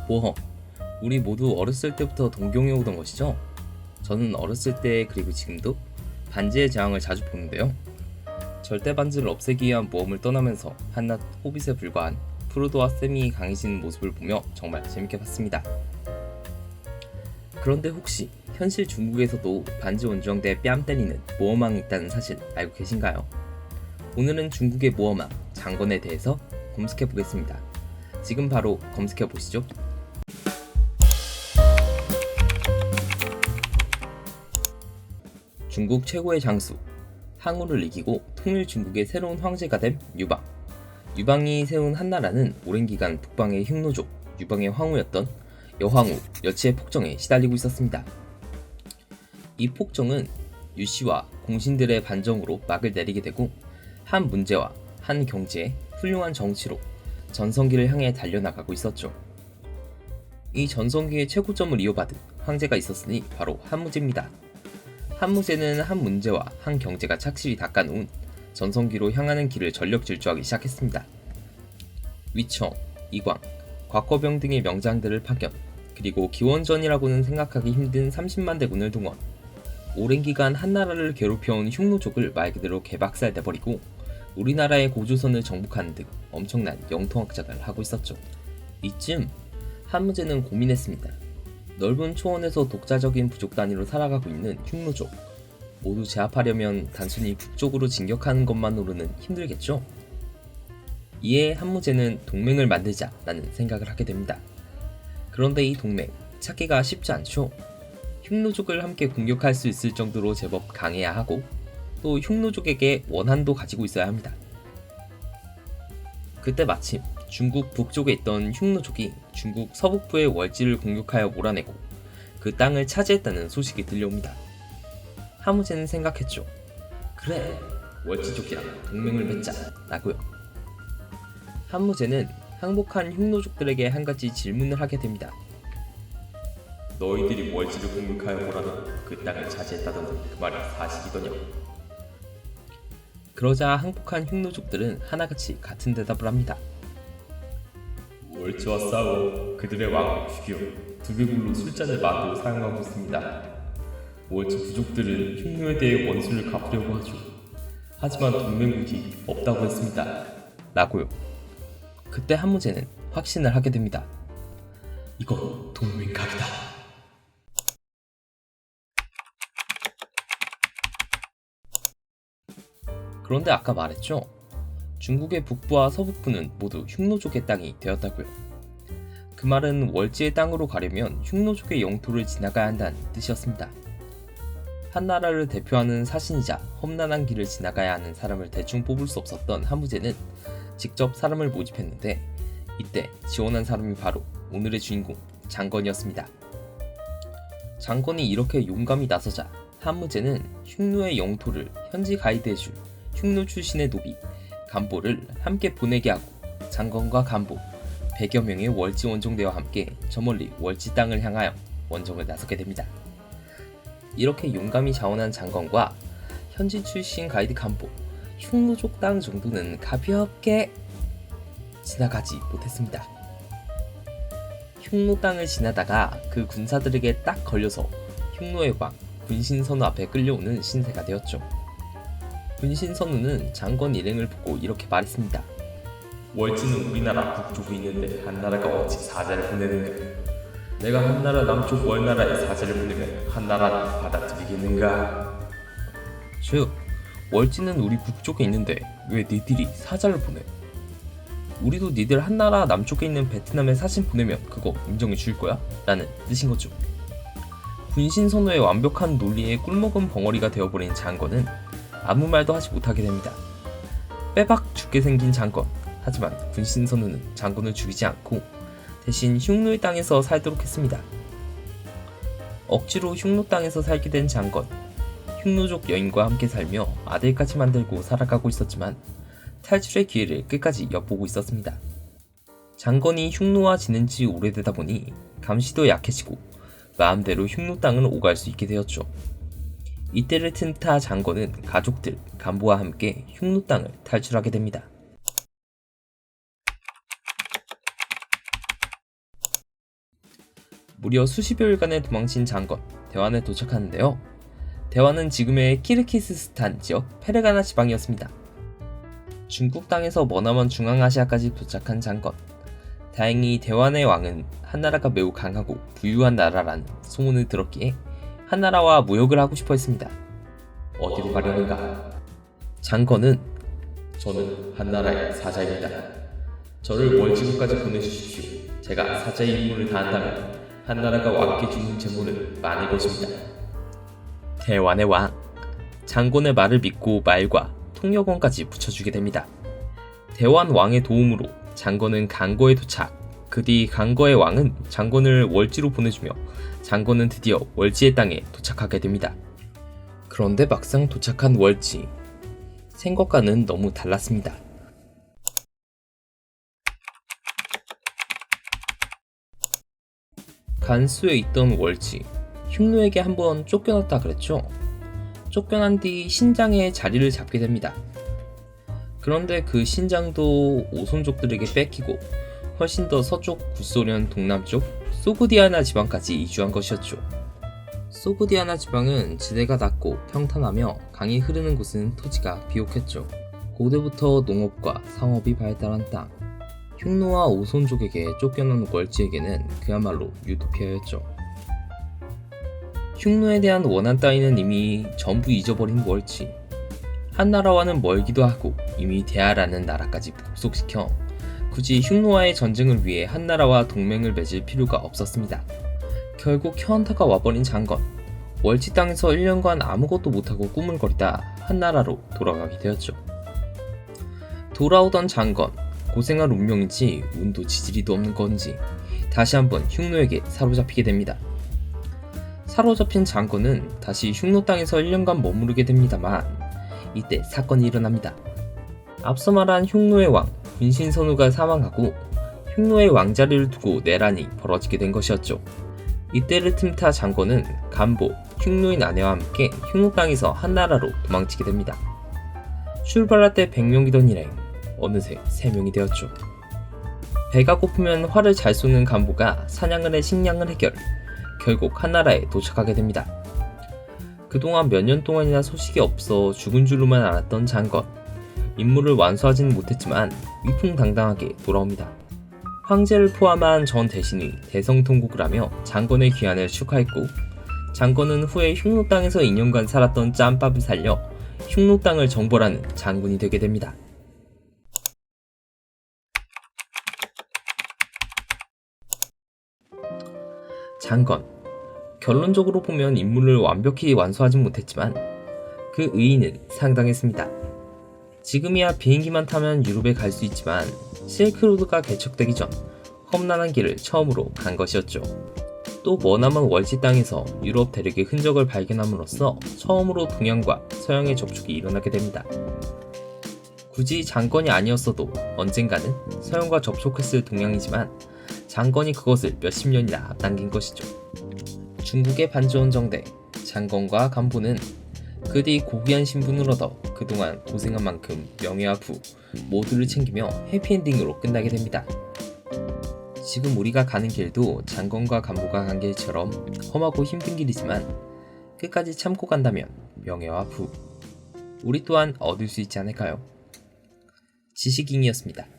보험. 우리 모두 어렸을 때부터 동경해오던 것이죠. 저는 어렸을 때 그리고 지금도 반지의 제왕을 자주 보는데요. 절대 반지를 없애기 위한 모험을 떠나면서 한낱 호빗에 불과한 프로도와 샘이 강해지는 모습을 보며 정말 재밌게 봤습니다. 그런데 혹시 현실 중국에서도 반지 원주왕대 뺨 때리는 모험왕이 있다는 사실 알고 계신가요? 오늘은 중국의 모험왕 장건에 대해서 검색해 보겠습니다. 지금 바로 검색해 보시죠. 중국 최고의 장수, 항우를 이기고 통일 중국의 새로운 황제가 된 유방. 유방이 세운 한나라는 오랜 기간 북방의 흉노족, 유방의 황후였던 여황후, 여치의 폭정에 시달리고 있었습니다. 이 폭정은 유씨와 공신들의 반정으로 막을 내리게 되고 한 문제와 한 경제의 훌륭한 정치로 전성기를 향해 달려나가고 있었죠. 이 전성기의 최고점을 이어받은 황제가 있었으니 바로 한무제입니다. 한무제는 한 문제와 한 경제가 착실히 닦아놓은 전성기로 향하는 길을 전력 질주하기 시작했습니다. 위청, 이광, 곽거병 등의 명장들을 파견, 그리고 기원전이라고는 생각하기 힘든 30만 대군을 동원, 오랜 기간 한나라를 괴롭혀온 흉노족을 말 그대로 개박살내버리고 우리나라의 고조선을 정복하는 등 엄청난 영토확장을 하고 있었죠. 이쯤 한무제는 고민했습니다. 넓은 초원에서 독자적인 부족 단위로 살아가고 있는 흉노족, 모두 제압하려면 단순히 북쪽으로 진격하는 것만으로는 힘들겠죠? 이에 한무제는 동맹을 만들자라는 생각을 하게 됩니다. 그런데 이 동맹, 찾기가 쉽지 않죠? 흉노족을 함께 공격할 수 있을 정도로 제법 강해야 하고 또 흉노족에게 원한도 가지고 있어야 합니다. 그때 마침 중국 북쪽에 있던 흉노족이 중국 서북부의 월지를 공격하여 몰아내고 그 땅을 차지했다는 소식이 들려옵니다. 한무제는 생각했죠. 그래, 월지족이랑 동맹을 맺자 라고요. 한무제는 항복한 흉노족들에게 한 가지 질문을 하게 됩니다. 너희들이 월지를 공격하여 몰아내고 그 땅을 차지했다던데 그 말이 사실이더냐? 그러자 항복한 흉노족들은 하나같이 같은 대답을 합니다. 월지와 싸워 그들의 왕을 죽여 두개골로 술잔을 만들어 사용하고 있습니다. 월지 부족들은 흉노에 대해 원수를 갚으려고 하죠. 하지만 동맹국이 없다고 했습니다. 라고요. 그때 한무제는 확신을 하게 됩니다. 이거 동맹각이다. 그런데 아까 말했죠? 중국의 북부와 서북부는 모두 흉노족의 땅이 되었다고요. 그 말은 월지의 땅으로 가려면 흉노족의 영토를 지나가야 한다는 뜻이었습니다. 한나라를 대표하는 사신이자 험난한 길을 지나가야 하는 사람을 대충 뽑을 수 없었던 한무제는 직접 사람을 모집했는데 이때 지원한 사람이 바로 오늘의 주인공 장건이었습니다. 장건이 이렇게 용감히 나서자 한무제는 흉노의 영토를 현지 가이드해줄 흉노 출신의 노비 간보를 함께 보내게 하고 장건과 간보 100여 명의 월지 원종대와 함께 저 멀리 월지 땅을 향하여 원정을 나서게 됩니다. 이렇게 용감히 자원한 장건과 현지 출신 가이드 간보 흉노족 땅 정도는 가볍게 지나가지 못했습니다. 흉노 땅을 지나다가 그 군사들에게 딱 걸려서 흉노의 왕 군신선우 앞에 끌려오는 신세가 되었죠. 군신선우는 장건 일행을 보고 이렇게 말했습니다. 월지는 우리나라 북쪽에 있는데 한나라가 어찌 사자를 보내는가? 내가 한나라 남쪽 월나라에 사자를 보내면 한나라는 받아들이겠는가? 즉, 월지는 우리 북쪽에 있는데 왜 니들이 사자를 보내? 우리도 니들 한나라 남쪽에 있는 베트남에 사신 보내면 그거 인정해 줄 거야? 라는 뜻인 거죠. 군신선우의 완벽한 논리에 꿀먹은 벙어리가 되어버린 장건은 아무 말도 하지 못하게 됩니다. 빼박 죽게 생긴 장건. 하지만 군신선우는 장건을 죽이지 않고 대신 흉노의 땅에서 살도록 했습니다. 억지로 흉노 땅에서 살게 된 장건. 흉노족 여인과 함께 살며 아들까지 만들고 살아가고 있었지만 탈출의 기회를 끝까지 엿보고 있었습니다. 장건이 흉노와 지낸 지 오래되다 보니 감시도 약해지고 마음대로 흉노 땅을 오갈 수 있게 되었죠. 이때를 틈타 장건은 가족들, 간보와 함께 흉노 땅을 탈출하게 됩니다. 무려 수십여일간의 도망친 장건 대환에 도착하는데요. 대환은 지금의 키르기스스탄 지역 페르가나 지방이었습니다. 중국 땅에서 머나먼 중앙아시아까지 도착한 장건. 다행히 대환의 왕은 한나라가 매우 강하고 부유한 나라라는 소문을 들었기에 한나라와 무역을 하고 싶어 했습니다. 어디로 가려는가? 장건은 저는 한나라의 사자입니다. 저를 월지구까지 보내주십시오. 제가 사자의 임무를 다한다면 한나라가 왕께 주는 재물은 많을 것입니다. 대환의 왕, 장건의 말을 믿고 말과 통역원까지 붙여주게 됩니다. 대환 왕의 도움으로 장건은 강거에 도착. 그 뒤 강거의 왕은 장건을 월지로 보내주며 장건은 드디어 월지의 땅에 도착하게 됩니다. 그런데 막상 도착한 월지, 생각과는 너무 달랐습니다. 간수에 있던 월지, 흉노에게 한번 쫓겨났다 그랬죠? 쫓겨난 뒤 신장의 자리를 잡게 됩니다. 그런데 그 신장도 오손족들에게 뺏기고 훨씬 더 서쪽 구소련 동남쪽 소그디아나 지방까지 이주한 것이었죠. 소그디아나 지방은 지대가 낮고 평탄하며 강이 흐르는 곳은 토지가 비옥했죠. 고대부터 농업과 상업이 발달한 땅. 흉노와 오손족에게 쫓겨난 월지에게는 그야말로 유토피아였죠. 흉노에 대한 원한 따위는 이미 전부 잊어버린 월지. 한나라와는 멀기도 하고 이미 대하라는 나라까지 복속시켜 굳이 흉노와의 전쟁을 위해 한나라와 동맹을 맺을 필요가 없었습니다. 결국 현타가 와버린 장건. 월지 땅에서 1년간 아무것도 못하고 꾸물거리다 한나라로 돌아가게 되었죠. 돌아오던 장건. 고생한 운명인지 운도 지지리도 없는 건지 다시 한번 흉노에게 사로잡히게 됩니다. 사로잡힌 장건은 다시 흉노 땅에서 1년간 머무르게 됩니다만 이때 사건이 일어납니다. 앞서 말한 흉노의 왕 분신선우가 사망하고 흉노의 왕자리를 두고 내란이 벌어지게 된 것이었죠. 이때를 틈타 장건은 간보, 흉노인 아내와 함께 흉노 땅에서 한나라로 도망치게 됩니다. 출발할 때 100명이던 일행 어느새 3명이 되었죠. 배가 고프면 활을 잘 쏘는 간보가 사냥을 해 식량을 해결, 결국 한나라에 도착하게 됩니다. 그동안 몇 년 동안이나 소식이 없어 죽은 줄로만 알았던 장건. 임무를 완수하지는 못했지만 위풍당당하게 돌아옵니다. 황제를 포함한 전 대신이 대성통곡을 하며 장건의 귀환을 축하했고, 장건은 후에 흉노 땅에서 2년간 살았던 짬밥을 살려 흉노 땅을 정벌하는 장군이 되게 됩니다. 장건. 결론적으로 보면 임무를 완벽히 완수하진 못했지만 그 의의는 상당했습니다. 지금이야 비행기만 타면 유럽에 갈 수 있지만 실크로드가 개척되기 전 험난한 길을 처음으로 간 것이었죠. 또 머나먼 월지 땅에서 유럽 대륙의 흔적을 발견함으로써 처음으로 동양과 서양의 접촉이 일어나게 됩니다. 굳이 장건이 아니었어도 언젠가는 서양과 접촉했을 동양이지만 장건이 그것을 몇십 년이나 앞당긴 것이죠. 중국의 반지원 정대, 장건과 간보는 그 뒤 고귀한 신분을 얻어 그동안 고생한 만큼 명예와 부 모두를 챙기며 해피엔딩으로 끝나게 됩니다. 지금 우리가 가는 길도 장건과 간보가 간 길처럼 험하고 힘든 길이지만 끝까지 참고 간다면 명예와 부 우리 또한 얻을 수 있지 않을까요? 지식인이었습니다.